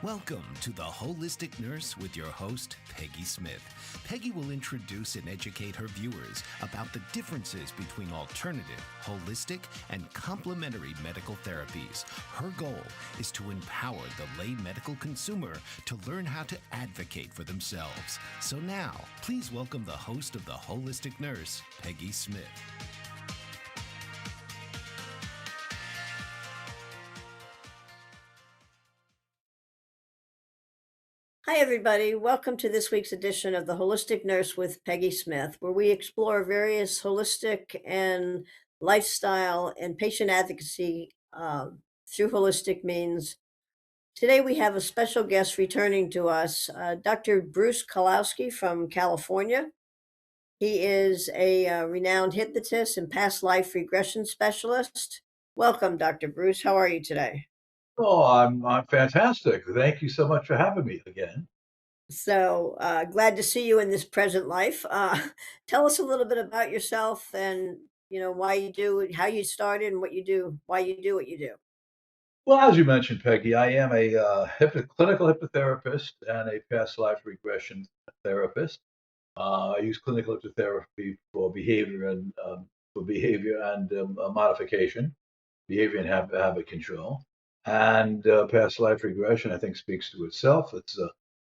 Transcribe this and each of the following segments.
Welcome to The Holistic Nurse with your host, Peggy Smith. Peggy will introduce and educate her viewers about the differences between alternative, holistic, and complementary medical therapies. Her goal is to empower the lay medical consumer to learn how to advocate for themselves. So now, please welcome the host of The Holistic Nurse, Peggy Smith. Hi, everybody. Welcome to this week's edition of The Holistic Nurse with Peggy Smith, where we explore various holistic and lifestyle and patient advocacy through holistic means. Today, we have a special guest returning to us, Dr. Bruce Kaloski from California. He is a renowned hypnotist and past life regression specialist. Welcome, Dr. Bruce. How are you today? Oh, I'm fantastic. Thank you so much for having me again. So glad to see you in this present life. Tell us a little bit about yourself and why you do how you started and what you do, why you do what you do. Well, as you mentioned, Peggy, I am a clinical hypnotherapist and a past life regression therapist. I use clinical hypnotherapy for behavior and modification, behavior and habit control, and past life regression. I think speaks to itself. It's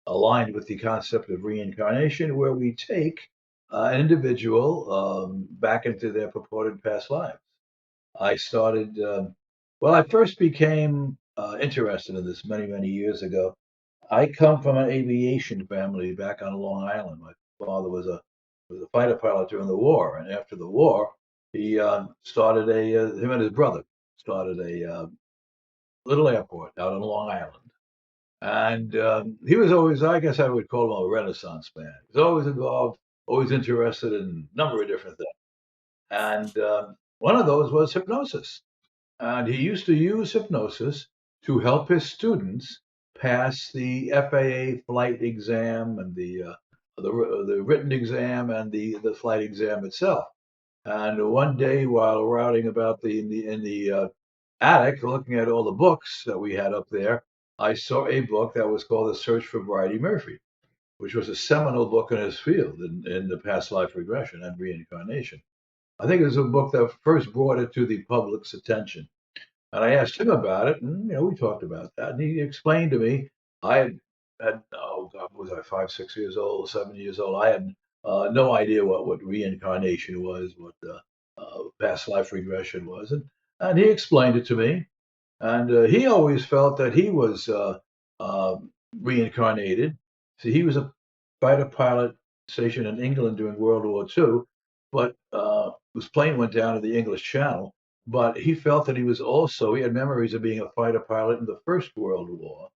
aligned with the concept of reincarnation, where we take an individual back into their purported past lives. I started, I first became interested in this many years ago. I come from an aviation family back on Long Island. My father was a fighter pilot during the war, and after the war, he started him and his brother started a little airport out on Long Island. And he was always, I guess I would call him a Renaissance man. He was always involved, always interested in a number of different things. And one of those was hypnosis. And he used to use hypnosis to help his students pass the FAA flight exam and the written exam and the flight exam itself. And one day, while routing about in the attic, looking at all the books that we had up there, I saw a book that was called The Search for Bridie Murphy, which was a seminal book in his field in the past life regression and reincarnation. I think it was a book that first brought it to the public's attention. And I asked him about it, and we talked about that. And he explained to me, I had oh God, was I 5, 6 years old, 7 years old? I had no idea what reincarnation was, what past life regression was, and he explained it to me. And he always felt that he was uh, reincarnated. See, he was a fighter pilot stationed in England during World War II, but his plane went down in the English Channel. But he felt that he had memories of being a fighter pilot in the First World War,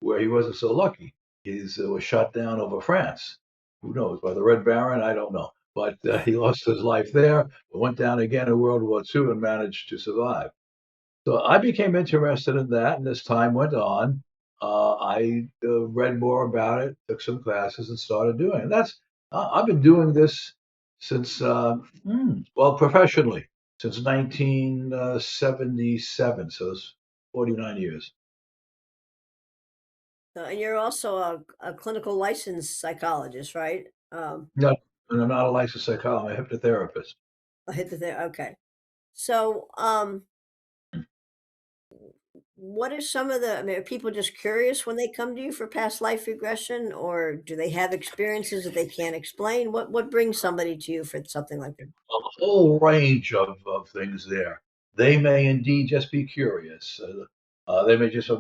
where he wasn't so lucky. He was shot down over France. Who knows? By the Red Baron? I don't know. But he lost his life there, went down again in World War II, and managed to survive. So I became interested in that, and as time went on, I read more about it, took some classes, and started doing it. I've been doing this since, professionally, since 1977, so it's 49 years. And you're also a clinical licensed psychologist, right? No, and I'm not a licensed psychologist. I'm a hypnotherapist. I hit the there. Okay. So, what are some of the? I mean, are people just curious when they come to you for past life regression, or do they have experiences that they can't explain? What brings somebody to you for something like that? A whole range of things there. They may indeed just be curious. They may just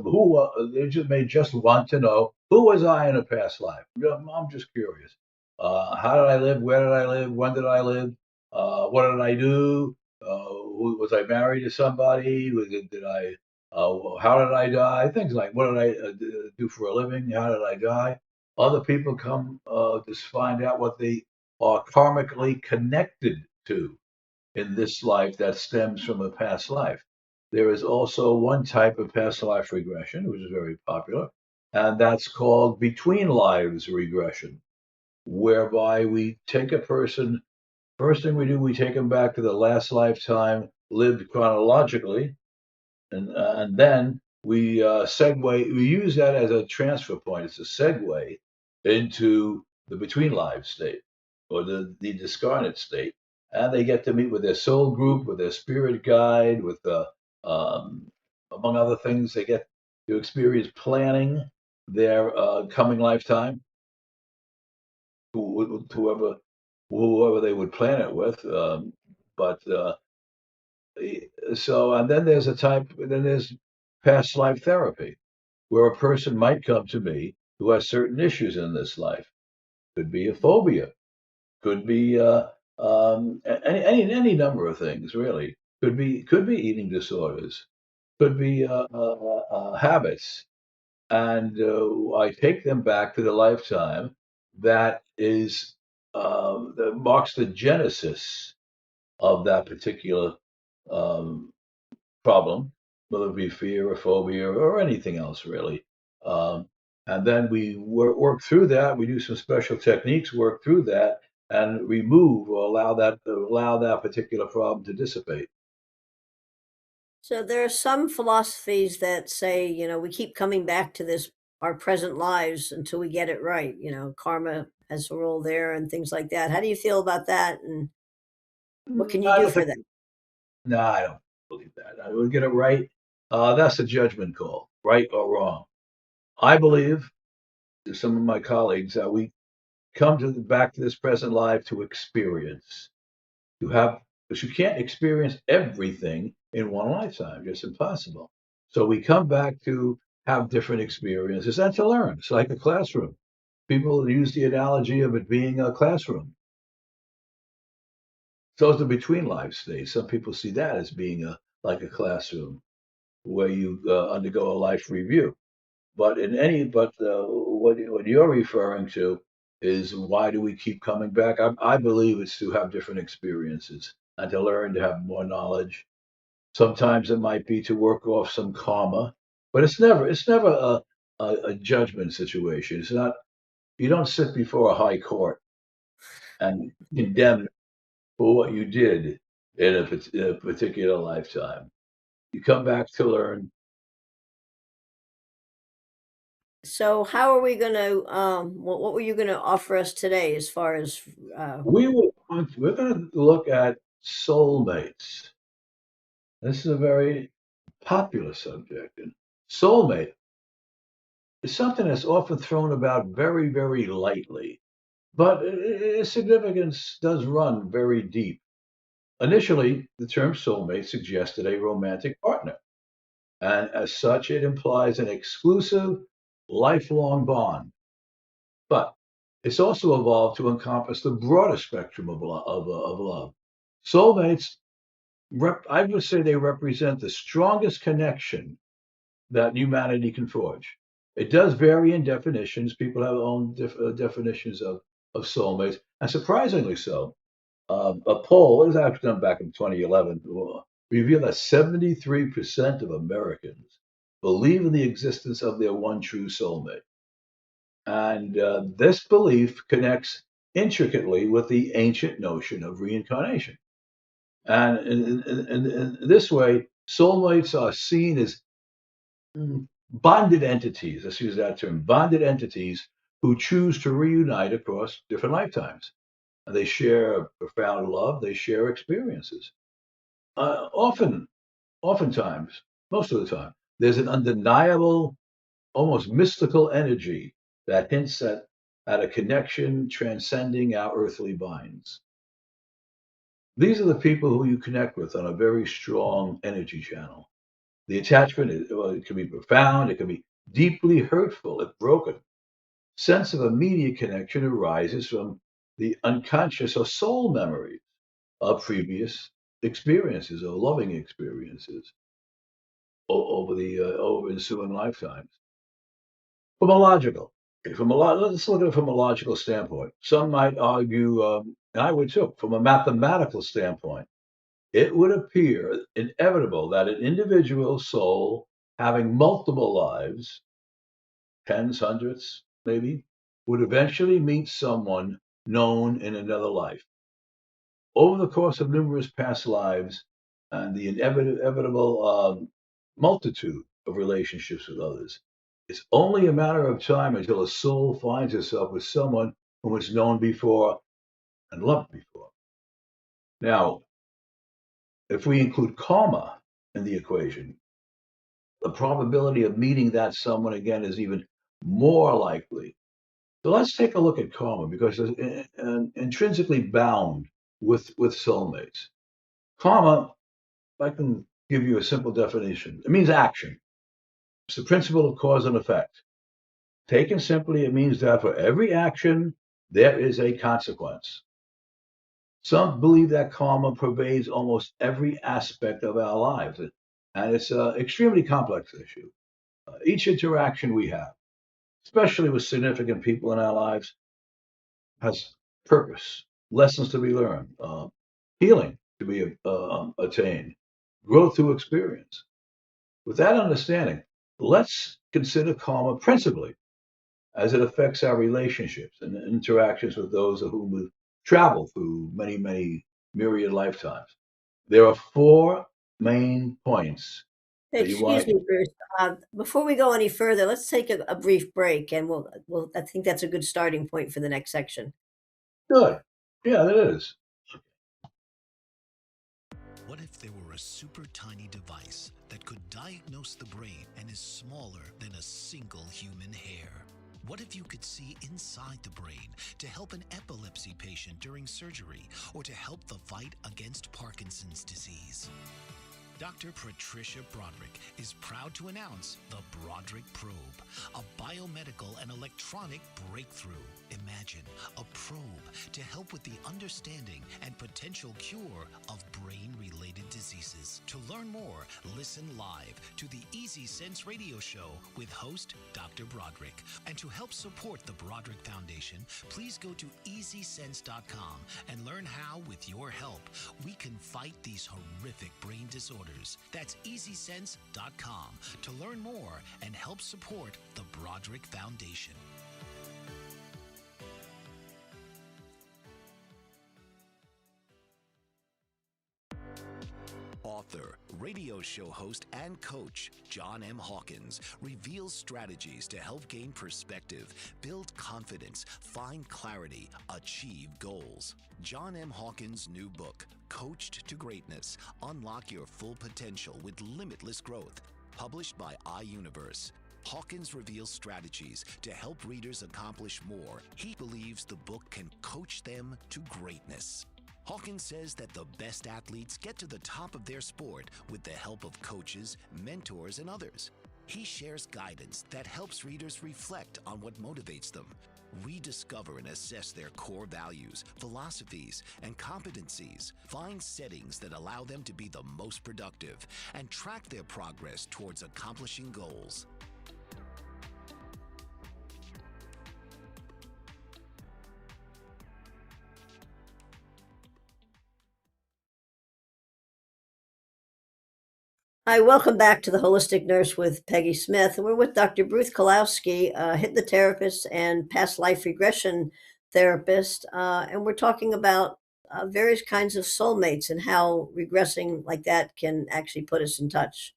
may just want to know, who was I in a past life? I'm just curious. How did I live? Where did I live? When did I live? What did I do? Was I married to somebody? Did I? How did I die? Things like, what did I do for a living? How did I die? Other people come to find out what they are karmically connected to in this life that stems from a past life. There is also one type of past life regression, which is very popular, and that's called between lives regression, whereby we take a person, first thing we do, we take them back to the last lifetime lived chronologically, and then we use that as a transfer point. It's a segue into the between lives state or the discarnate state. And they get to meet with their soul group, with their spirit guide, with um, among other things, they get to experience planning their coming lifetime, whoever whoever they would plan it with. But so, and then there's then there's past life therapy, where a person might come to me who has certain issues in this life. Could be a phobia, could be any number of things, really. Could be eating disorders, could be habits, and I take them back to the lifetime that marks the genesis of that particular um, problem, whether it be fear or phobia or anything else really. Um, and then we work through that. We do some special techniques, work through that, and remove or allow that particular problem to dissipate. So there are some philosophies that say, we keep coming back to this our present lives until we get it right. Karma has a role there and things like that. How do you feel about that? And what can you I do don't for think. that? No, I don't believe that. I would get it right. That's a judgment call, right or wrong. I believe to some of my colleagues that we come back to this present life to experience, to have, because you can't experience everything in one lifetime. It's impossible. So we come back to have different experiences and to learn. It's like a classroom. People use the analogy of it being a classroom. So it's the between life stage. Some people see that as being like a classroom where you undergo a life review. But what you're referring to is why do we keep coming back? I believe it's to have different experiences and to learn to have more knowledge. Sometimes it might be to work off some karma, but it's never a judgment situation. It's not. You don't sit before a high court and condemn for what you did in a particular lifetime. You come back to learn. So how are we going to, what were you going to offer us today as far as, uh, We're going to look at soulmates. This is a very popular subject, and soulmate is something that's often thrown about very, very lightly, but its significance does run very deep. Initially, the term soulmate suggested a romantic partner, and as such, it implies an exclusive, lifelong bond. But it's also evolved to encompass the broader spectrum of love. Soulmates, I would say they represent the strongest connection that humanity can forge. It does vary in definitions. People have their own definitions of soulmates, and surprisingly so. A poll, it was actually done back in 2011, revealed that 73% of Americans believe in the existence of their one true soulmate. And this belief connects intricately with the ancient notion of reincarnation. And in this way, soulmates are seen as bonded entities. Let's use that term, bonded entities who choose to reunite across different lifetimes. And they share profound love, they share experiences. Oftentimes, most of the time, there's an undeniable, almost mystical energy that hints at a connection transcending our earthly binds. These are the people who you connect with on a very strong energy channel. The attachment is, well, it can be profound, it can be deeply hurtful if broken. Sense of immediate connection arises from the unconscious or soul memories of previous experiences or loving experiences over ensuing lifetimes. From a logical, let's look at it from a logical standpoint. Some might argue, and I would too, from a mathematical standpoint, it would appear inevitable that an individual soul having multiple lives, tens, hundreds, maybe, would eventually meet someone known in another life. Over the course of numerous past lives and the inevitable multitude of relationships with others. It's only a matter of time until a soul finds itself with someone whom it's known before and loved before. Now, if we include karma in the equation, the probability of meeting that someone again is even more likely. So let's take a look at karma because it's intrinsically bound with soulmates. Karma, if I can give you a simple definition, it means action. It's the principle of cause and effect. Taken simply, it means that for every action, there is a consequence. Some believe that karma pervades almost every aspect of our lives, and it's an extremely complex issue. Each interaction we have, especially with significant people in our lives, has purpose, lessons to be learned, healing to be attained, growth through experience. With that understanding, let's consider karma principally as it affects our relationships and interactions with those of whom we've traveled through many, many myriad lifetimes. There are four main points that you Excuse want. me, Bruce. Before we go any further, let's take a brief break, and I think that's a good starting point for the next section. Good. Yeah, that is. What if there were a super tiny device that could diagnose the brain and is smaller than a single human hair? What if you could see inside the brain to help an epilepsy patient during surgery or to help the fight against Parkinson's disease? Dr. Patricia Broderick is proud to announce the Broderick Probe, a biomedical and electronic breakthrough. Imagine a probe to help with the understanding and potential cure of brain-related diseases. To learn more, listen live to the Easy Sense radio show with host Dr. Broderick. And to help support the Broderick Foundation, please go to EasySense.com and learn how, with your help, we can fight these horrific brain disorders. That's EasySense.com to learn more and help support the Broderick Foundation. Author, radio show host, and coach John M. Hawkins reveals strategies to help gain perspective, build confidence, find clarity, achieve goals. John M. Hawkins' new book, Coached to Greatness, Unlock Your Full Potential with Limitless Growth, published by iUniverse. Hawkins reveals strategies to help readers accomplish more. He believes the book can coach them to greatness. Hawkins says that the best athletes get to the top of their sport with the help of coaches, mentors, and others. He shares guidance that helps readers reflect on what motivates them, rediscover and assess their core values, philosophies, and competencies, find settings that allow them to be the most productive, and track their progress towards accomplishing goals. Hi, welcome back to the Holistic Nurse with Peggy Smith. We're with Dr. Bruce Kaloski, hypnotherapist and past life regression therapist, and we're talking about various kinds of soulmates and how regressing like that can actually put us in touch.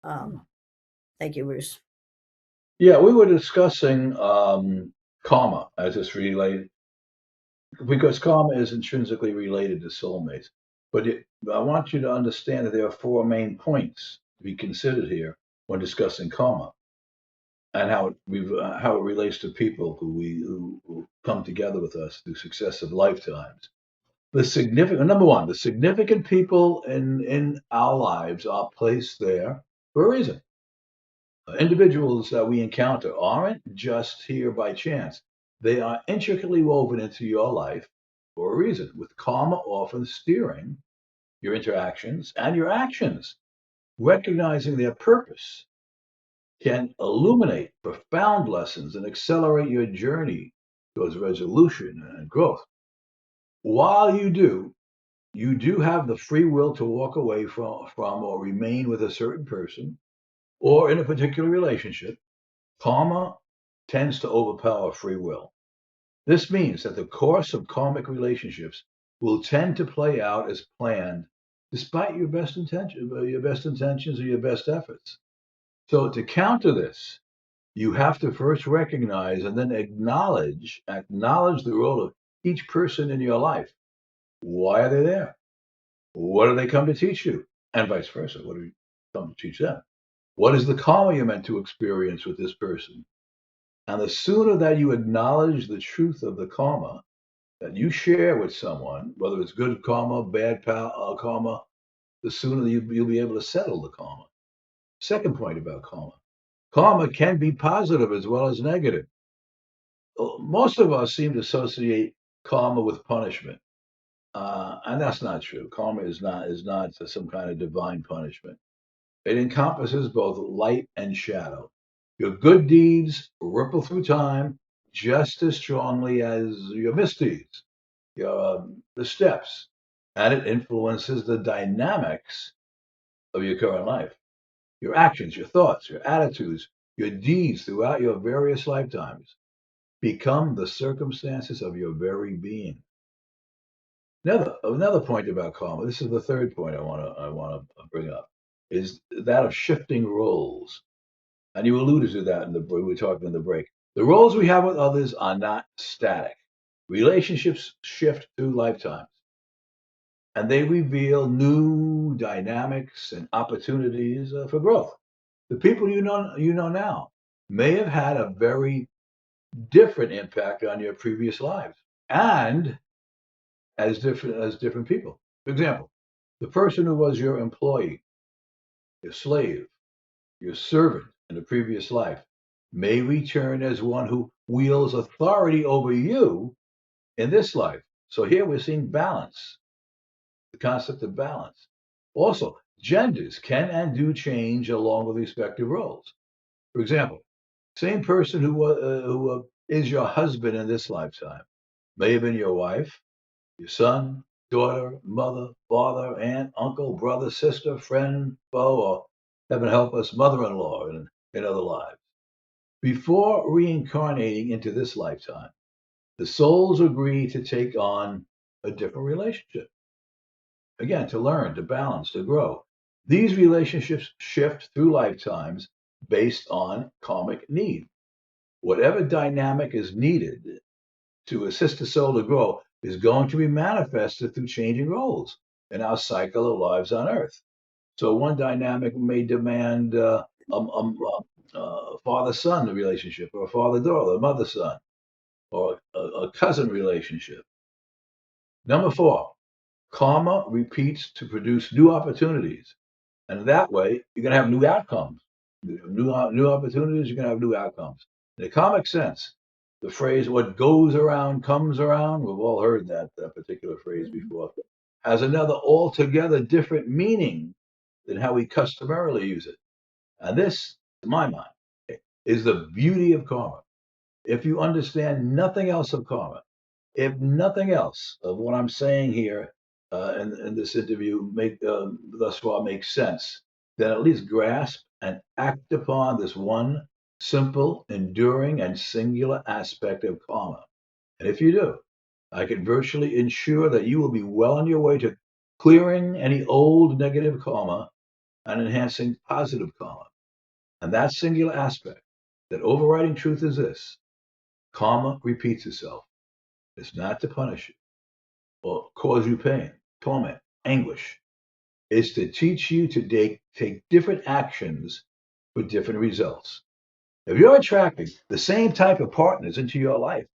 Thank you, Bruce. Yeah, we were discussing karma as it's related, because karma is intrinsically related to soulmates. But I want you to understand that there are four main points to be considered here when discussing karma and how it relates to people who come together with us through successive lifetimes. Number one, the significant people in our lives are placed there for a reason. Individuals that we encounter aren't just here by chance. They are intricately woven into your life for a reason, with karma often steering your interactions and your actions. Recognizing their purpose can illuminate profound lessons and accelerate your journey towards resolution and growth. While you do have the free will to walk away from or remain with a certain person or in a particular relationship. Karma tends to overpower free will. This means that the course of karmic relationships will tend to play out as planned, despite your best intentions or your best efforts. So to counter this, you have to first recognize and then acknowledge the role of each person in your life. Why are they there? What do they come to teach you? And vice versa. What do you come to teach them? What is the karma you're meant to experience with this person? And the sooner that you acknowledge the truth of the karma that you share with someone, whether it's good karma, bad karma, the sooner you'll be able to settle the karma. Second point about karma. Karma can be positive as well as negative. Most of us seem to associate karma with punishment. And that's not true. Karma is not some kind of divine punishment. It encompasses both light and shadow. Your good deeds ripple through time just as strongly as your misdeeds, the steps, and it influences the dynamics of your current life. Your actions, your thoughts, your attitudes, your deeds throughout your various lifetimes become the circumstances of your very being. Another point about karma. This is the third point I want to bring up, is that of shifting roles. And you alluded to that we were talking in the break. The roles we have with others are not static. Relationships shift through lifetimes, and they reveal new dynamics and opportunities for growth. The people you know now may have had a very different impact on your previous lives, and as different people. For example, the person who was your employee, your slave, your servant in a previous life may return as one who wields authority over you in this life. So here we're seeing balance, the concept of balance. Also, genders can and do change along with respective roles. For example, same person who is your husband in this lifetime may have been your wife, your son, daughter, mother, father, aunt, uncle, brother, sister, friend, foe, or heaven help us, mother in law in other lives. Before reincarnating into this lifetime, the souls agree to take on a different relationship. Again, to learn, to balance, to grow. These relationships shift through lifetimes based on karmic need. Whatever dynamic is needed to assist the soul to grow is going to be manifested through changing roles in our cycle of lives on Earth. So one dynamic may demand father-son relationship, or a father-daughter, mother-son, or a cousin relationship. Number four, karma repeats to produce new opportunities, and that way you're going to have new outcomes. New opportunities, you're going to have new outcomes. In a comic sense, the phrase "what goes around comes around," we've all heard that particular phrase before, has another altogether different meaning than how we customarily use it. And this, to my mind, is the beauty of karma. If you understand nothing else of karma, if nothing else of what I'm saying here in this interview thus far makes sense, then at least grasp and act upon this one simple, enduring, and singular aspect of karma. And if you do, I can virtually ensure that you will be well on your way to clearing any old negative karma and enhancing positive karma. And that singular aspect, that overriding truth is this: karma repeats itself. It's not to punish you or cause you pain, torment, anguish. It's to teach you to take different actions for different results. If you're attracting the same type of partners into your life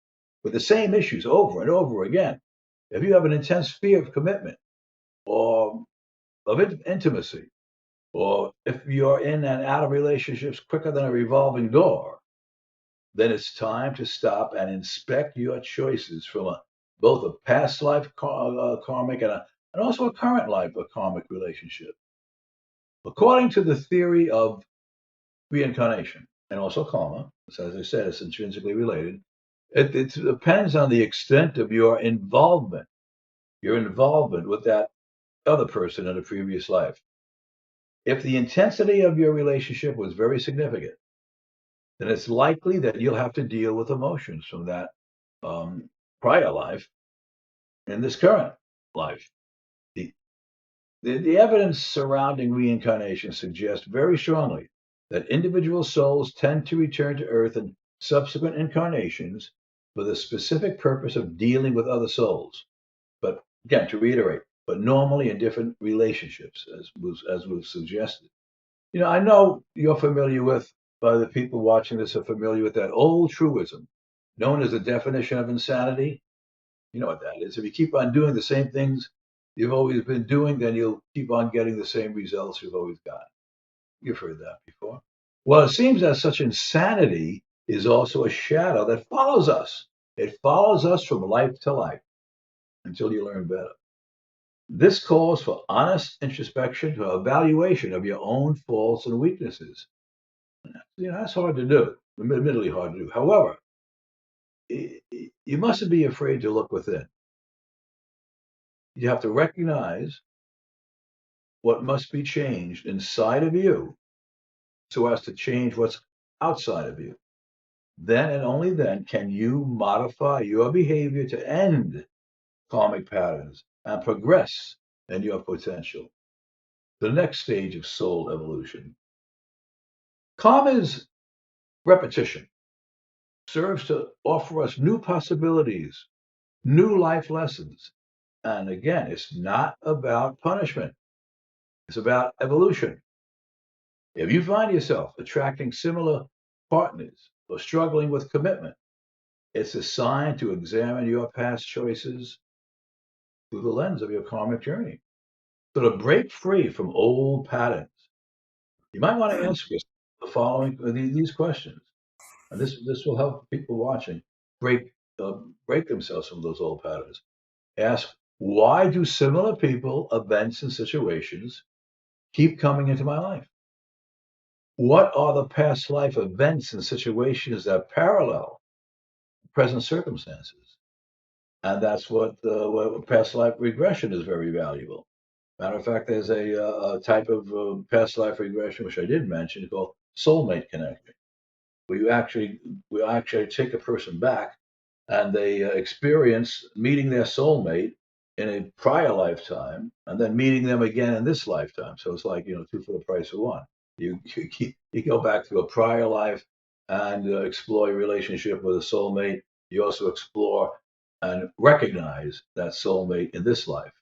with the same issues over and over again, if you have an intense fear of commitment or of intimacy, or if you're in and out of relationships quicker than a revolving door, then it's time to stop and inspect your choices from both a past life karmic and also a current life a karmic relationship. According to the theory of reincarnation and also karma, so as I said, it's intrinsically related. It depends on the extent of your involvement with that other person in a previous life. If the intensity of your relationship was very significant, then it's likely that you'll have to deal with emotions from that um, prior life in this current life. The, the evidence surrounding reincarnation suggests very strongly that individual souls tend to return to Earth in subsequent incarnations for the specific purpose of dealing with other souls. But again, to reiterate, but normally in different relationships, as was suggested. I know you're familiar with, the people watching this are familiar with that old truism known as the definition of insanity. You know what that is. If you keep on doing the same things you've always been doing, then you'll keep on getting the same results you've always got. You've heard that before. Well, it seems that such insanity is also a shadow that follows us. It follows us from life to life until you learn better. This calls for honest introspection to evaluation of your own faults and weaknesses. That's hard to do, admittedly hard to do. However, you mustn't be afraid to look within. You have to recognize what must be changed inside of you so as to change what's outside of you. Then and only then can you modify your behavior to end karmic patterns and progress in your potential. The next stage of soul evolution. Karma's repetition serves to offer us new possibilities, new life lessons. And again, it's not about punishment, it's about evolution. If you find yourself attracting similar partners or struggling with commitment, it's a sign to examine your past choices through the lens of your karmic journey. So to break free from old patterns, you might want to ask yourself the following these questions, and this will help people watching break break themselves from those old patterns. Ask, why do similar people, events, and situations keep coming into my life? What are the past life events and situations that parallel present circumstances? And that's what past life regression is very valuable. Matter of fact, there's a type of past life regression, which I did mention, called soulmate connecting, where we actually take a person back and they experience meeting their soulmate in a prior lifetime and then meeting them again in this lifetime. So it's like, two for the price of one. You go back to a prior life and explore your relationship with a soulmate. You also explore and recognize that soulmate in this life.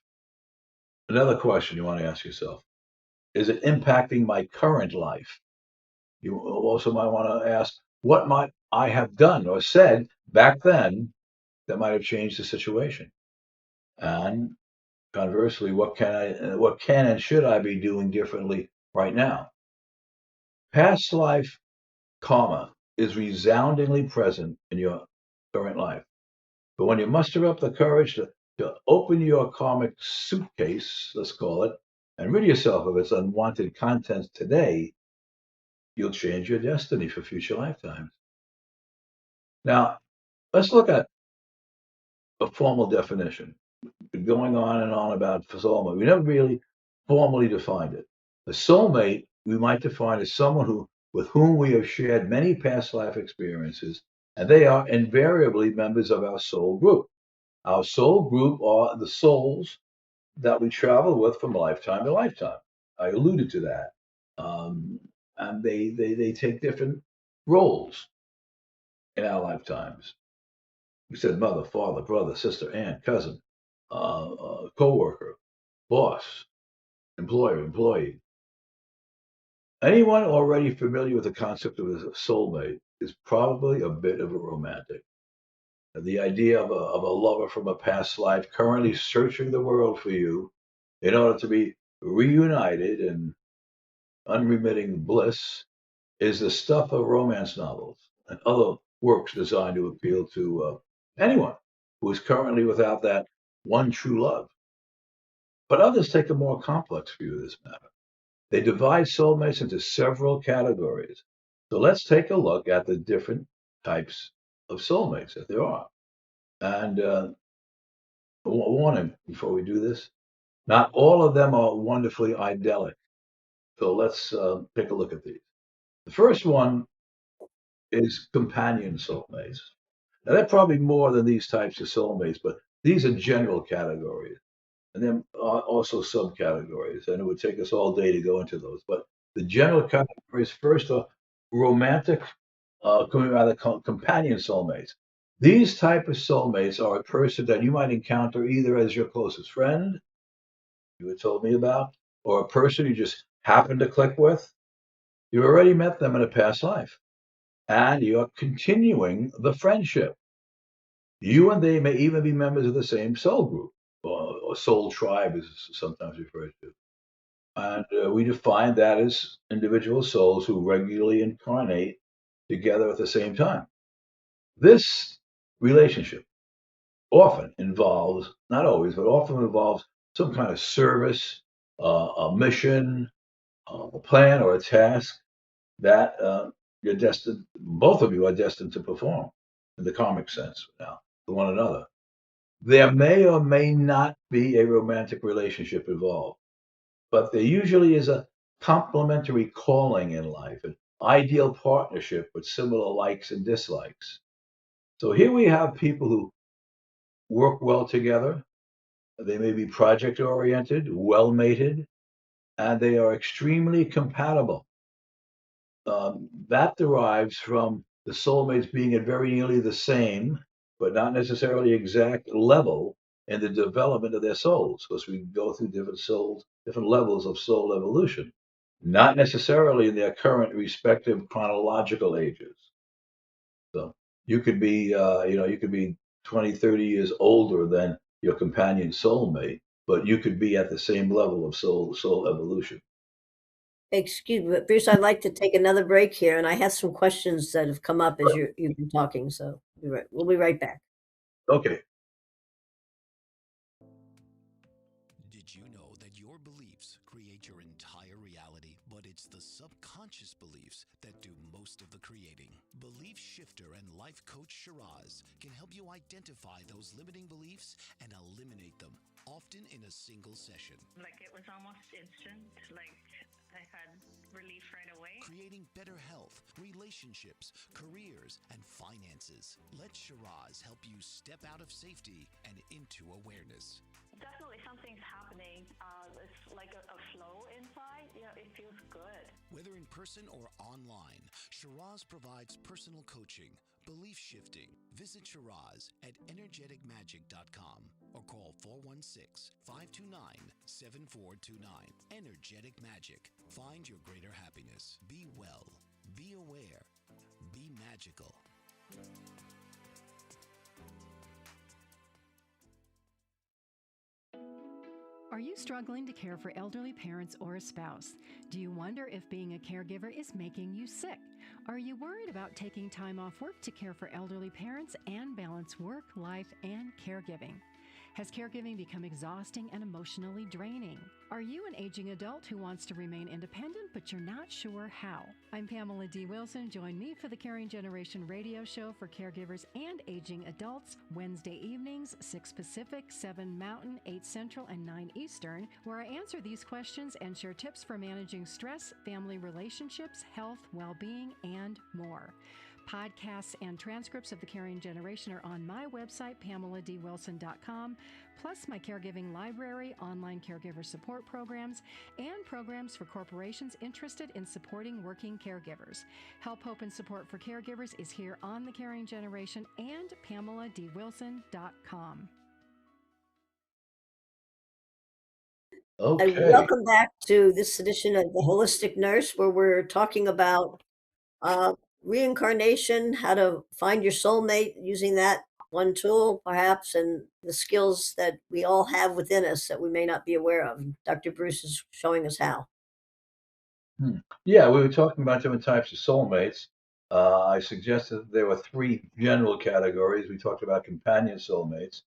Another question you want to ask yourself, is it impacting my current life? You also might want to ask, what might I have done or said back then that might have changed the situation? And conversely, what can and should I be doing differently right now? Past life karma is resoundingly present in your current life. But when you muster up the courage to open your karmic suitcase, let's call it, and rid yourself of its unwanted contents today, you'll change your destiny for future lifetimes. Now, let's look at a formal definition. Been going on and on about soulmate. We never really formally defined it. A soulmate we might define as someone with whom we have shared many past life experiences, and they are invariably members of our soul group. Our soul group are the souls that we travel with from lifetime to lifetime. I alluded to that. And they take different roles in our lifetimes. We said mother, father, brother, sister, aunt, cousin, co-worker, boss, employer, employee. Anyone already familiar with the concept of a soulmate is probably a bit of a romantic. The idea of a lover from a past life currently searching the world for you in order to be reunited in unremitting bliss is the stuff of romance novels and other works designed to appeal to anyone who is currently without that one true love. But others take a more complex view of this matter. They divide soulmates into several categories. So let's take a look at the different types of soulmates that there are. And a warning before we do this, not all of them are wonderfully idyllic. So let's take a look at these. The first one is companion soulmates. Now, there are probably more than these types of soulmates, but these are general categories. And then also subcategories. And it would take us all day to go into those. But The general categories first are romantic, companion soulmates. These type of soulmates are a person that you might encounter either as your closest friend, you had told me about, or a person you just happen to click with. You already met them in a past life, and you're continuing the friendship. You and they may even be members of the same soul group, or soul tribe, as it's sometimes referred to. And we define that as individual souls who regularly incarnate together at the same time. This relationship often involves, not always, but often involves some kind of service, a mission, a plan, or a task that you're destined, both of you are destined to perform in the karmic sense now to one another. There may or may not be a romantic relationship involved, but there usually is a complementary calling in life, an ideal partnership with similar likes and dislikes. So here we have people who work well together. They may be project oriented, well mated, and they are extremely compatible. That derives from the soulmates being at very nearly the same, but not necessarily exact level in the development of their souls, because we go through different souls, different levels of soul evolution, not necessarily in their current respective chronological ages. So you could be, you could be 20, 30 years older than your companion soulmate, but you could be at the same level of soul evolution. Excuse me, but Bruce, I'd like to take another break here, and I have some questions that have come up as you've been talking. So we'll be right back. Okay. Did you know that your beliefs create your entire reality, but it's the subconscious beliefs that do most of the creating? Belief shifter and life coach Shiraz can help you identify those limiting beliefs and eliminate them, often in a single session. Like it was almost instant. Like I had relief right away. Creating better health, relationships, careers, and finances. Let Shiraz help you step out of safety and into awareness. Definitely something's happening. It's like a flow inside. It feels good. Whether in person or online, Shiraz provides personal coaching, belief shifting. Visit Shiraz at energeticmagic.com or call 416-529-7429. Energetic Magic. Find your greater happiness. Be well. Be aware. Be magical. Are you struggling to care for elderly parents or a spouse? Do you wonder if being a caregiver is making you sick? Are you worried about taking time off work to care for elderly parents and balance work, life, and caregiving? Has caregiving become exhausting and emotionally draining? Are you an aging adult who wants to remain independent, but you're not sure how? I'm Pamela D. Wilson. Join me for the Caring Generation radio show for caregivers and aging adults, Wednesday evenings, 6 Pacific, 7 Mountain, 8 Central, and 9 Eastern, where I answer these questions and share tips for managing stress, family relationships, health, well-being, and more. Podcasts and transcripts of The Caring Generation are on my website, PamelaDWilson.com, plus my caregiving library, online caregiver support programs, and programs for corporations interested in supporting working caregivers. Help, hope, and support for caregivers is here on The Caring Generation and PamelaDWilson.com. Okay. Welcome back to this edition of The Holistic Nurse, where we're talking about uh, reincarnation, how to find your soulmate using that one tool, perhaps, and the skills that we all have within us that we may not be aware of. Dr. Bruce is showing us how. Hmm. Yeah, we were talking about different types of soulmates. I suggested that there were three general categories. We talked about companion soulmates.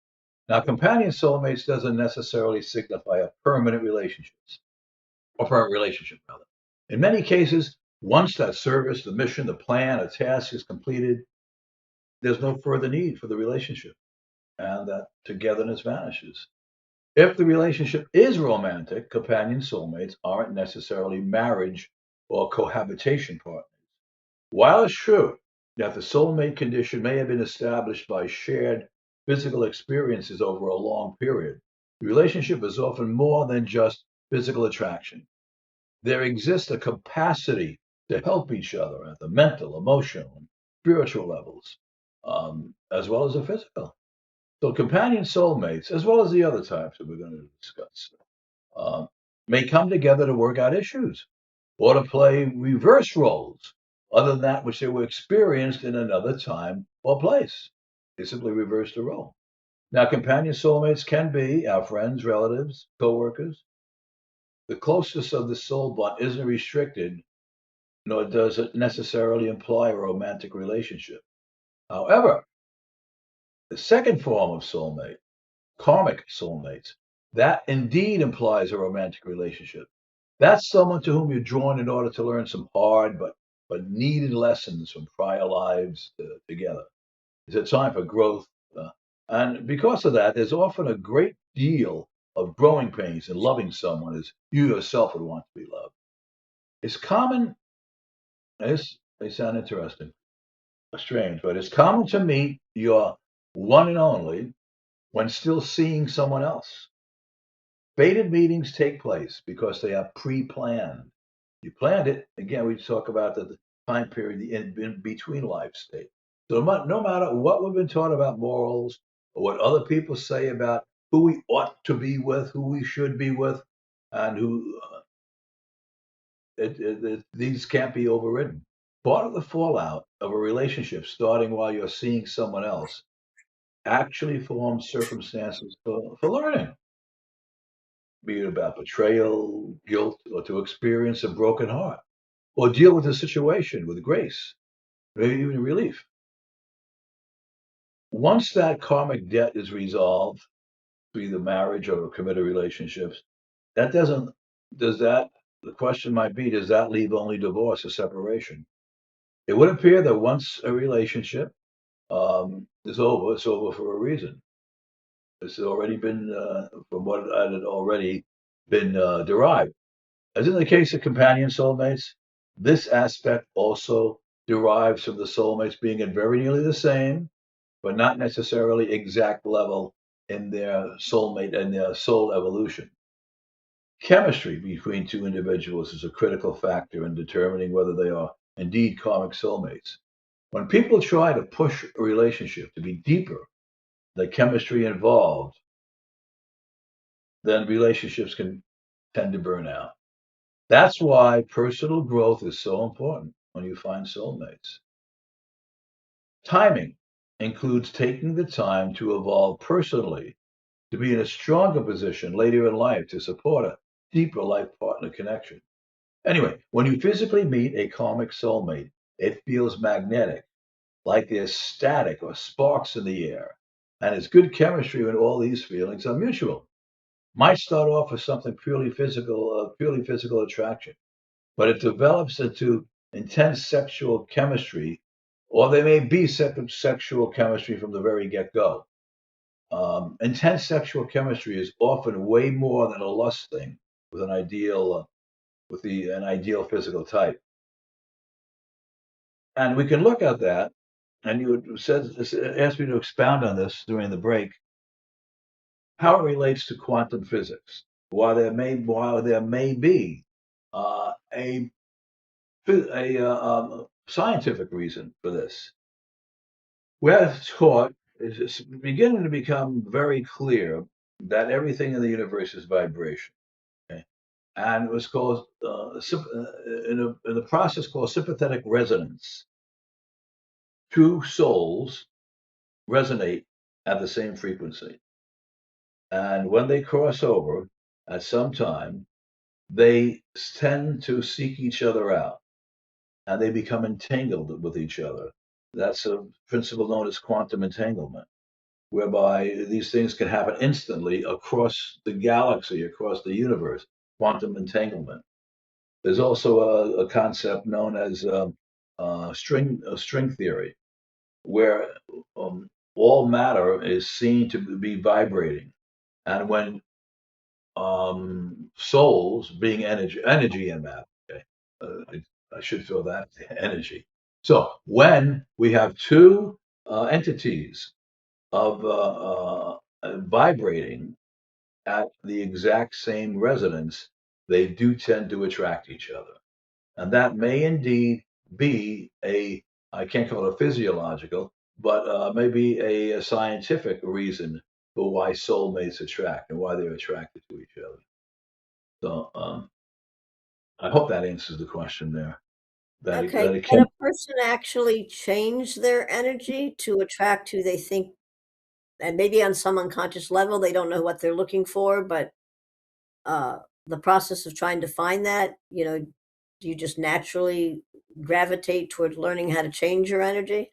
Now, companion soulmates doesn't necessarily signify a permanent relationships or permanent relationship, rather. In many cases, once that service, the mission, the plan, a task is completed, there's no further need for the relationship, and that togetherness vanishes. If the relationship is romantic, companion soulmates aren't necessarily marriage or cohabitation partners. While it's true that the soulmate condition may have been established by shared physical experiences over a long period, the relationship is often more than just physical attraction. there exists a capacity to help each other at the mental, emotional, and spiritual levels, as well as the physical. So, companion soulmates, as well as the other types that we're going to discuss, um, may come together to work out issues or to play reverse roles other than that which they were experienced in another time or place. They simply reverse the role. Now, companion soulmates can be our friends, relatives, coworkers. The closeness of the soul bond isn't restricted, nor does it necessarily imply a romantic relationship. However, the second form of soulmate, karmic soulmates, that indeed implies a romantic relationship. That's someone to whom you're drawn in order to learn some hard but needed lessons from prior lives together. It's a time for growth, and because of that, there's often a great deal of growing pains in loving someone as you yourself would want to be loved. It's common. This may sound interesting, or strange, but it's common to meet your one and only when still seeing someone else. Fated meetings take place because they are pre-planned. You planned it. Again, we talk about the time period in between life state. So no matter what we've been taught about morals or what other people say about who we ought to be with, who we should be with, and who these can't be overridden. Part of the fallout of a relationship starting while you're seeing someone else actually forms circumstances for learning, be it about betrayal, guilt, or to experience a broken heart, or deal with a situation with grace, maybe even relief. Once that karmic debt is resolved through either marriage or committed relationships, that doesn't, does that, the question might be, does that leave only divorce or separation? It would appear that once a relationship is over, it's over for a reason. It's already been, from what I had already been derived. As in the case of companion soulmates, this aspect also derives from the soulmates being at very nearly the same, but not necessarily exact level in their soulmate and their soul evolution. Chemistry between two individuals is a critical factor in determining whether they are indeed karmic soulmates. When people try to push a relationship to be deeper, the chemistry involved, then relationships can tend to burn out. That's why personal growth is so important when you find soulmates. Timing includes taking the time to evolve personally to be in a stronger position later in life to support a deeper life partner connection. Anyway, when you physically meet a karmic soulmate, it feels magnetic, like there's static or sparks in the air. And it's good chemistry when all these feelings are mutual. Might start off with something purely physical attraction, but it develops into intense sexual chemistry, or there may be sexual chemistry from the very get go. Intense sexual chemistry is often way more than a lust thing with an ideal an ideal physical type, and we can look at that. And you had asked me to expound on this during the break, how it relates to quantum physics. While there may be a scientific reason for this, we're taught it's beginning to become very clear that everything in the universe is vibration. Okay? And it was called in a process called sympathetic resonance. Two souls resonate at the same frequency, and when they cross over at some time, they tend to seek each other out, and they become entangled with each other. That's a principle known as quantum entanglement, whereby these things can happen instantly across the galaxy, across the universe. Quantum entanglement. There's also a concept known as string theory, where all matter is seen to be vibrating, and when souls, being energy in matter, okay, I should feel that energy. So when we have two entities of vibrating at the exact same resonance, they do tend to attract each other. And that may indeed be I can't call it a physiological, but maybe a scientific reason for why soulmates attract and why they're attracted to each other. So I hope that answers the question there. Okay. That it Can can. a person actually change their energy to attract who they think, and maybe on some unconscious level, they don't know what they're looking for, but the process of trying to find that, do you just naturally gravitate toward learning how to change your energy?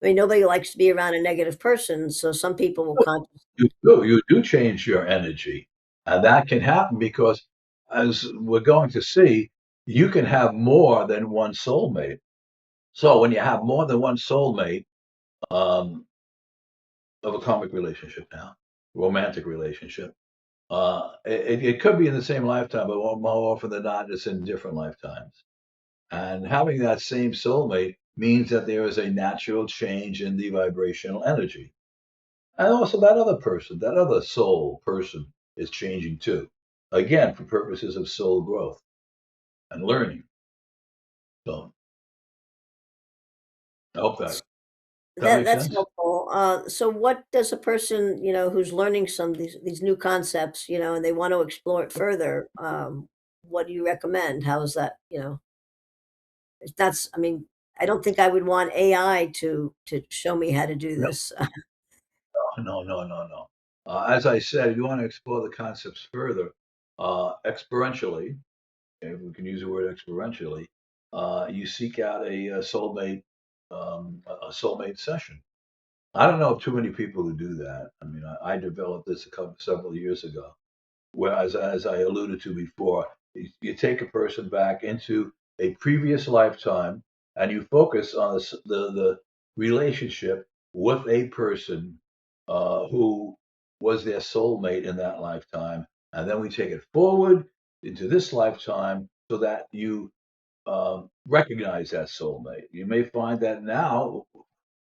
I mean, nobody likes to be around a negative person, so some people will You do change your energy, and that can happen because, as we're going to see, you can have more than one soulmate. So when you have more than one soulmate, um, of a comic relationship now, romantic relationship, it could be in the same lifetime, but more often than not, it's in different lifetimes. And having that same soulmate means that there is a natural change in the vibrational energy. And also that other person, that other soul person is changing too. Again, for purposes of soul growth and learning. So I hope that makes that's sense. helpful. So what does a person, who's learning some of these new concepts, and they want to explore it further, what do you recommend? How is that, that's, I mean, I don't think I would want AI to show me how to do No, this. no, no, no, no. As I said, if you want to explore the concepts further, experientially, if we can use the word experientially, you seek out a soulmate, a soulmate session. I don't know of too many people who do that. I mean, I developed this several years ago. Whereas, as I alluded to before, you take a person back into a previous lifetime and you focus on the relationship with a person who was their soulmate in that lifetime. And then we take it forward into this lifetime so that you recognize that soulmate. You may find that now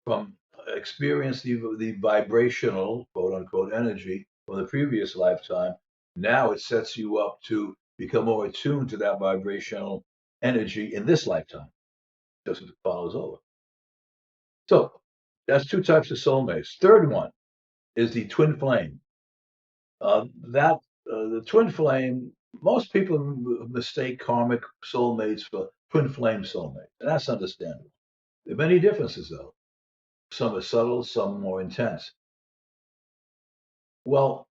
from experience the vibrational quote unquote energy from the previous lifetime. Now it sets you up to become more attuned to that vibrational energy in this lifetime, just as it follows over. So that's two types of soulmates. Third one is the twin flame. That the twin flame, most people mistake karmic soulmates for twin flame soulmates, and that's understandable. There are many differences, though. Some are subtle, some more intense. Well,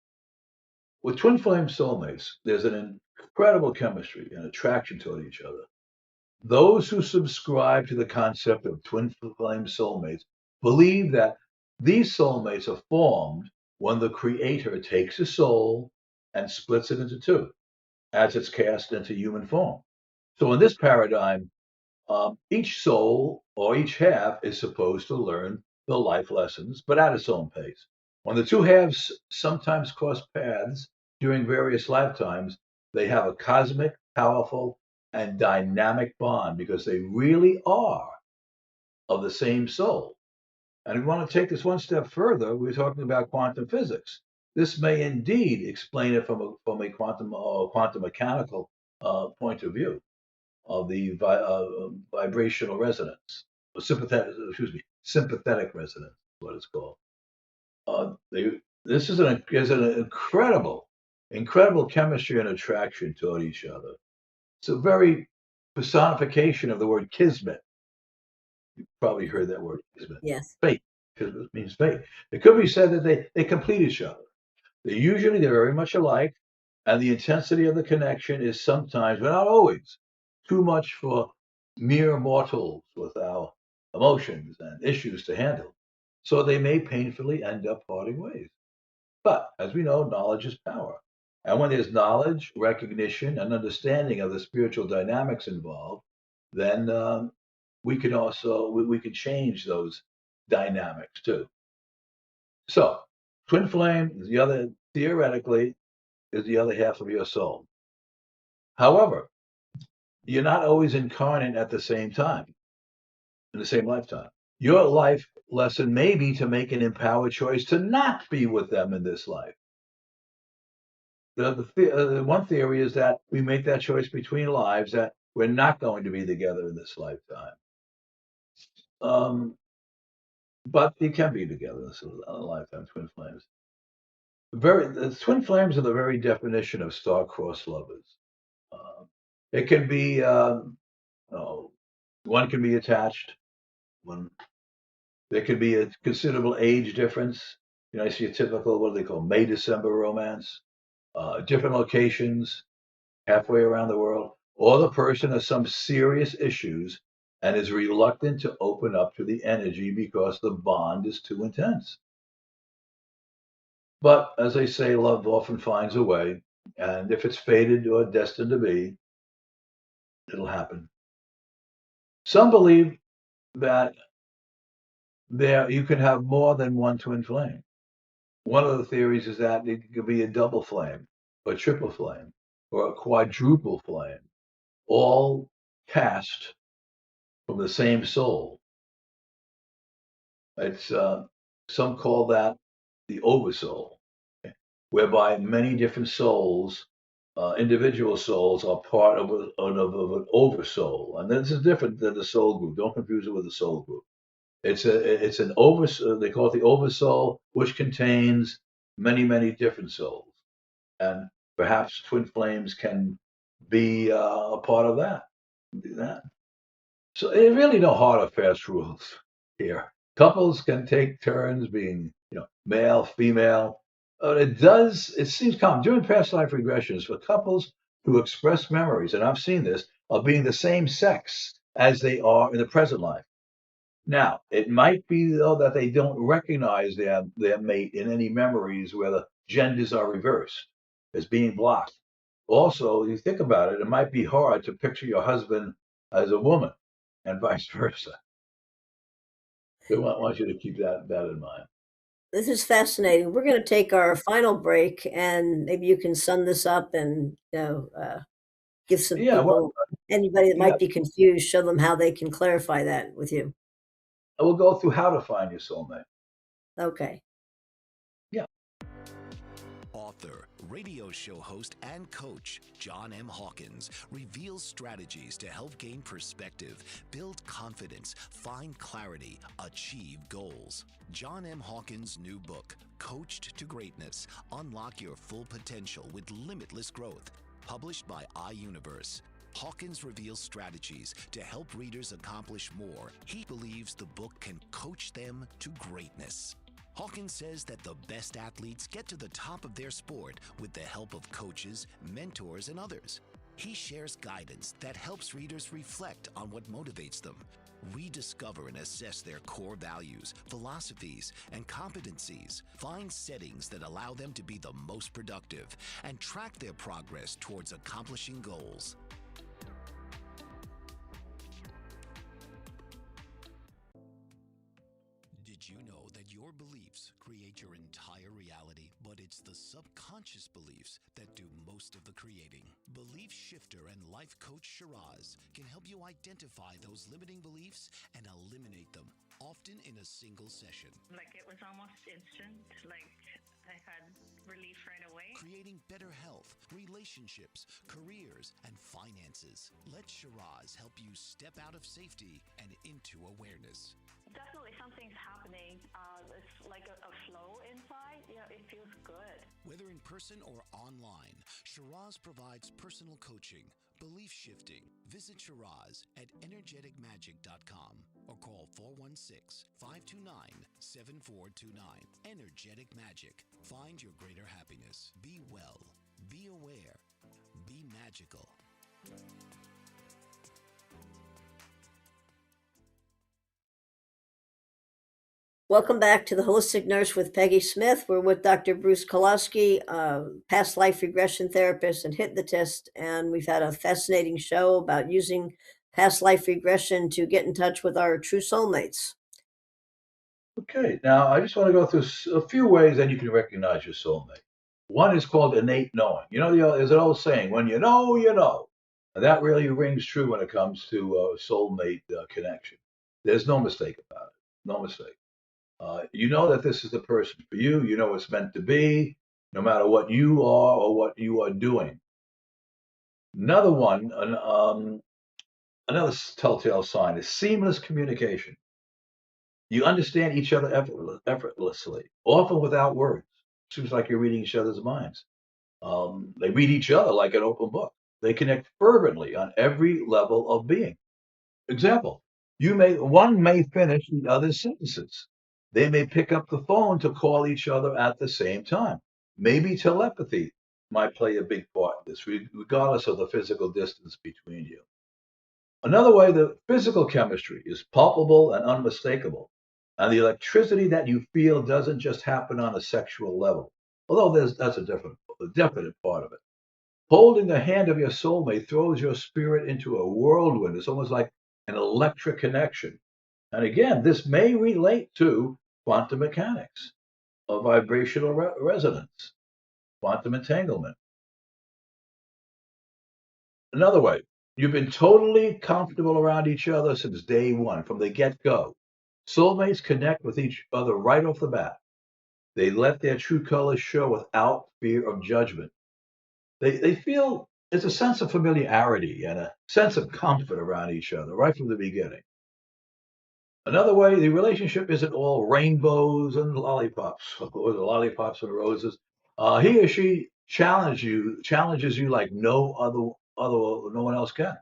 with twin flame soulmates, there's an incredible chemistry and attraction toward each other. Those who subscribe to the concept of twin flame soulmates believe that these soulmates are formed when the creator takes a soul and splits it into two as it's cast into human form. So, in this paradigm, each soul or each half is supposed to learn the life lessons, but at its own pace. When the two halves sometimes cross paths during various lifetimes, they have a cosmic, powerful, and dynamic bond because they really are of the same soul. And we want to take this one step further. We're talking about quantum physics. This may indeed explain it from a quantum mechanical point of view of the vibrational resonance, or sympathetic resonance, is what it's called. This is an incredible chemistry and attraction toward each other. It's a very personification of the word kismet. You've probably heard that word kismet. Yes. Fate. Kismet means fate. It could be said that they complete each other. They're very much alike, and the intensity of the connection is sometimes, but not always, too much for mere mortals with our emotions and issues to handle. So they may painfully end up parting ways. But as we know, knowledge is power. And when there's knowledge, recognition, and understanding of the spiritual dynamics involved, then we can change those dynamics too. So twin flame is the other theoretically is the other half of your soul. However, you're not always incarnate at the same time, in the same lifetime. Your life lesson may be to make an empowered choice to not be with them in this life. one theory is that we make that choice between lives that we're not going to be together in this lifetime. But you can be together. This is a lifetime, twin flames. The twin flames are the very definition of star-crossed lovers. It can be oh, one can be attached. One there could be a considerable age difference. I see a typical what do they call May December romance. Different locations, halfway around the world, or the person has some serious issues and is reluctant to open up to the energy because the bond is too intense. But as they say, love often finds a way, and if it's fated or destined to be, it'll happen. Some believe that there you can have more than one twin flame. One of the theories is that it could be a double flame, or triple flame, or a quadruple flame, all cast from the same soul. It's some call that the oversoul, whereby many different souls, individual souls, are part of an oversoul, and this is different than the soul group. Don't confuse it with the soul group. It's an over. They call it the oversoul, which contains many different souls, and perhaps twin flames can be a part of that. Do that. So there's really no hard or fast rules here. Couples can take turns being, male, female. It seems common during past life regressions for couples to express memories, and I've seen this, of being the same sex as they are in the present life. Now, it might be though that they don't recognize their mate in any memories where the genders are reversed as being blocked. Also, you think about it, it might be hard to picture your husband as a woman and vice versa. So I want you to keep that in mind. This is fascinating. We're going to take our final break, and maybe you can sum this up and give some Yeah, well, people, anybody that yeah, might be confused, show them how they can clarify that with you. we'll go through how to find your soulmate. Okay. Yeah. Author, radio show host, and coach John M. Hawkins reveals strategies to help gain perspective, build confidence, find clarity, achieve goals. John M. Hawkins' new book, Coached to Greatness, Unlock Your Full Potential with Limitless Growth, published by iUniverse. Hawkins reveals strategies to help readers accomplish more. He believes the book can coach them to greatness. Hawkins says that the best athletes get to the top of their sport with the help of coaches, mentors, and others. He shares guidance that helps readers reflect on what motivates them, rediscover and assess their core values, philosophies, and competencies, find settings that allow them to be the most productive, and track their progress towards accomplishing goals. Did you know that your beliefs create your entire reality, but it's the subconscious beliefs that do most of the creating? Belief shifter and life coach Shiraz can help you identify those limiting beliefs and eliminate them, often in a single session. Like it was almost instant, like I had relief right away. Creating better health, relationships, careers, and finances. Let Shiraz help you step out of safety and into awareness. Definitely something's happening. It's like a flow inside. It feels good. Whether in person or online, Shiraz provides personal coaching, belief shifting. Visit Shiraz at energeticmagic.com or call 416-529-7429. Energetic Magic. Find your greater happiness. Be well. Be aware. Be magical. Welcome back to the Holistic Nurse with Peggy Smith. We're with Dr. Bruce Kaloski, past life regression therapist and hypnotist, and we've had a fascinating show about using past life regression to get in touch with our true soulmates. Okay, now I just want to go through a few ways that you can recognize your soulmate. One is called innate knowing. There's an old saying, when you know, you know. And that really rings true when it comes to soulmate connection. There's no mistake about it. No mistake. You know that this is the person for you. You know it's meant to be. no matter what you are or what you are doing. Another one, another telltale sign is seamless communication. You understand each other effortlessly, often without words. Seems like you're reading each other's minds. They read each other like an open book. They connect fervently on every level of being. Example, one may finish the other's sentences. They may pick up the phone to call each other at the same time. Maybe telepathy might play a big part in this, regardless of the physical distance between you. Another way, the physical chemistry is palpable and unmistakable. And the electricity that you feel doesn't just happen on a sexual level, although that's a definite part of it. Holding the hand of your soulmate throws your spirit into a whirlwind. It's almost like an electric connection. And again, this may relate to quantum mechanics, or vibrational resonance, quantum entanglement. Another way, you've been totally comfortable around each other since day one, from the get go. Soulmates connect with each other right off the bat. They let their true colors show without fear of judgment. They feel there's a sense of familiarity and a sense of comfort around each other right from the beginning. Another way, the relationship isn't all rainbows and lollipops, or the lollipops and roses. He or she challenges you like no one else can.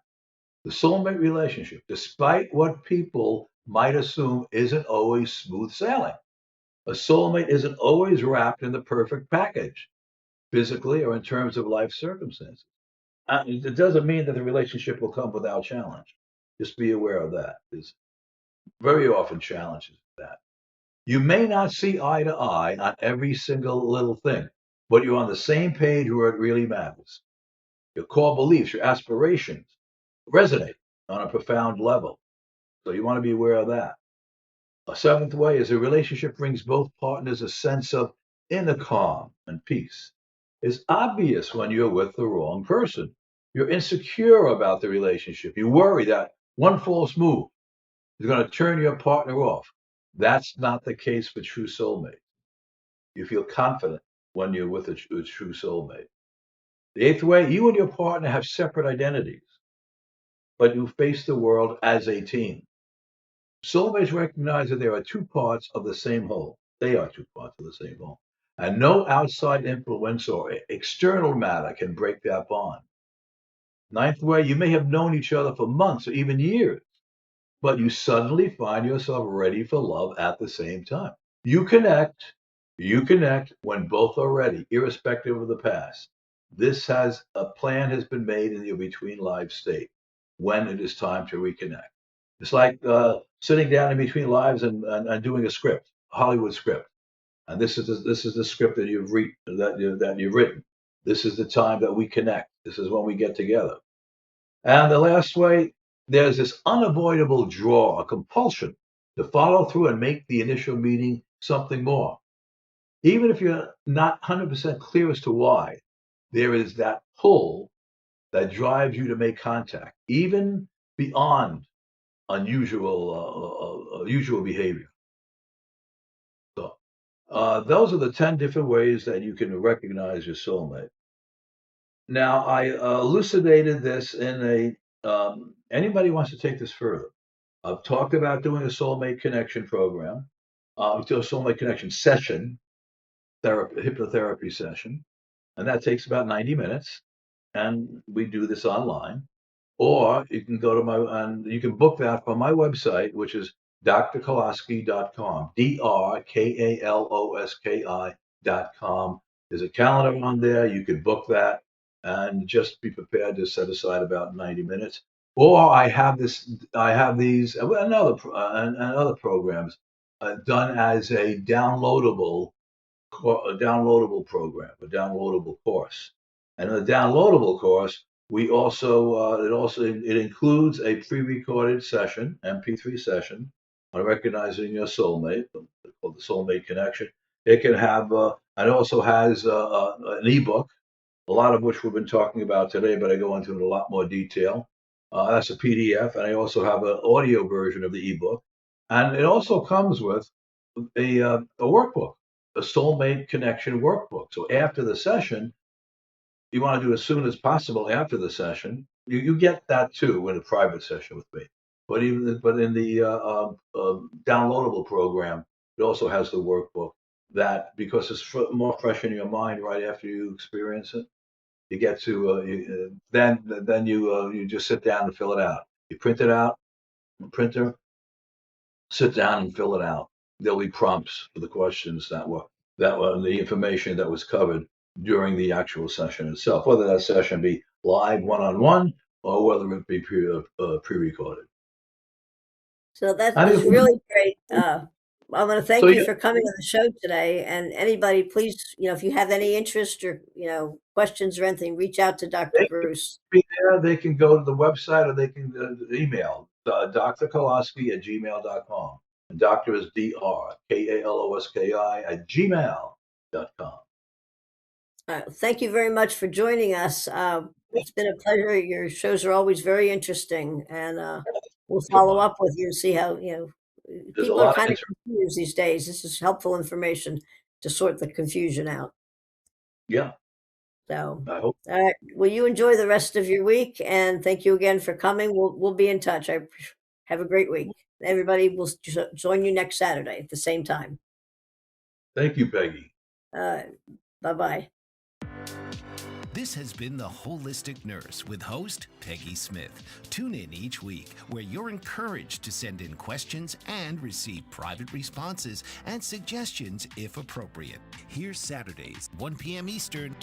The soulmate relationship, despite what people might assume, isn't always smooth sailing. A soulmate isn't always wrapped in the perfect package, physically or in terms of life circumstances. It doesn't mean that the relationship will come without challenge. Just be aware of that. There's very often challenges with that. You may not see eye to eye on every single little thing, but you're on the same page where it really matters. Your core beliefs, your aspirations resonate on a profound level. So you want to be aware of that. A seventh way is a relationship brings both partners a sense of inner calm and peace. It's obvious when you're with the wrong person. You're insecure about the relationship. You worry that one false move is going to turn your partner off. That's not the case with true soulmate. You feel confident when you're with a true soulmate. The eighth way, you and your partner have separate identities, but you face the world as a team. Soulmates recognize that there are two parts of the same whole. They are two parts of the same whole. And no outside influence or external matter can break that bond. Ninth way, you may have known each other for months or even years, but you suddenly find yourself ready for love at the same time. You connect, you connect when both are ready, irrespective of the past. A plan has been made in your between lives state when it is time to reconnect. It's like sitting down in between lives and doing a script, a Hollywood script. And this is the script that that you've written. This is the time that we connect. This is when we get together. And the last way, there's this unavoidable draw, a compulsion to follow through and make the initial meeting something more. Even if you're not 100% clear as to why, there is that pull that drives you to make contact, even beyond usual behavior. So, those are the 10 different ways that you can recognize your soulmate. Now, I elucidated this in anybody wants to take this further. I've talked about doing a soulmate connection program, do a soulmate connection session, hypnotherapy session, and that takes about 90 minutes. And we do this online. Or you can go to and you can book that from my website, which is drkaloski.com, drkaloski.com. There's a calendar on there. You can book that and just be prepared to set aside about 90 minutes. Or I have these and other programs done as a downloadable program, a downloadable course. And in the downloadable course, we also it includes a pre-recorded session, MP3 session on recognizing your soulmate, called the Soulmate Connection. It can have, and it also has an ebook, a lot of which we've been talking about today, but I go into it in a lot more detail. That's a PDF, and I also have an audio version of the ebook, and it also comes with a workbook. a soulmate connection workbook. So after the session, you want to do as soon as possible after the session. You get that too in a private session with me. But in the downloadable program, it also has the workbook that because it's more fresh in your mind right after you experience it. You get to then you just sit down and fill it out. You print it out, printer, sit down and fill it out. There'll be prompts for the questions that were the information that was covered during the actual session itself, whether that session be live one-on-one or whether it be pre-recorded. So I that's think really great. I want to so. thank you for coming on the show today. And anybody, please, if you have any interest or, questions or anything, reach out to Dr. They can Bruce. be there. They can go to the website or they can email Dr. Kaloski at gmail.com. And doctor is DrKaloski at gmail.com. Thank you very much for joining us. It's been a pleasure. Your shows are always very interesting, and we'll Come follow on. up with you and see how, There's a people are lot of kind of interest. confused these days. This is helpful information to sort the confusion out. Yeah, So, I hope. all right. Well, you enjoy the rest of your week, and thank you again for coming. We'll be in touch. Have a great week. Everybody will join you next Saturday at the same time. Thank you, Peggy. Bye-bye. This has been The Holistic Nurse with host Peggy Smith. Tune in each week where you're encouraged to send in questions and receive private responses and suggestions if appropriate. Here's Saturdays, 1 p.m. Eastern.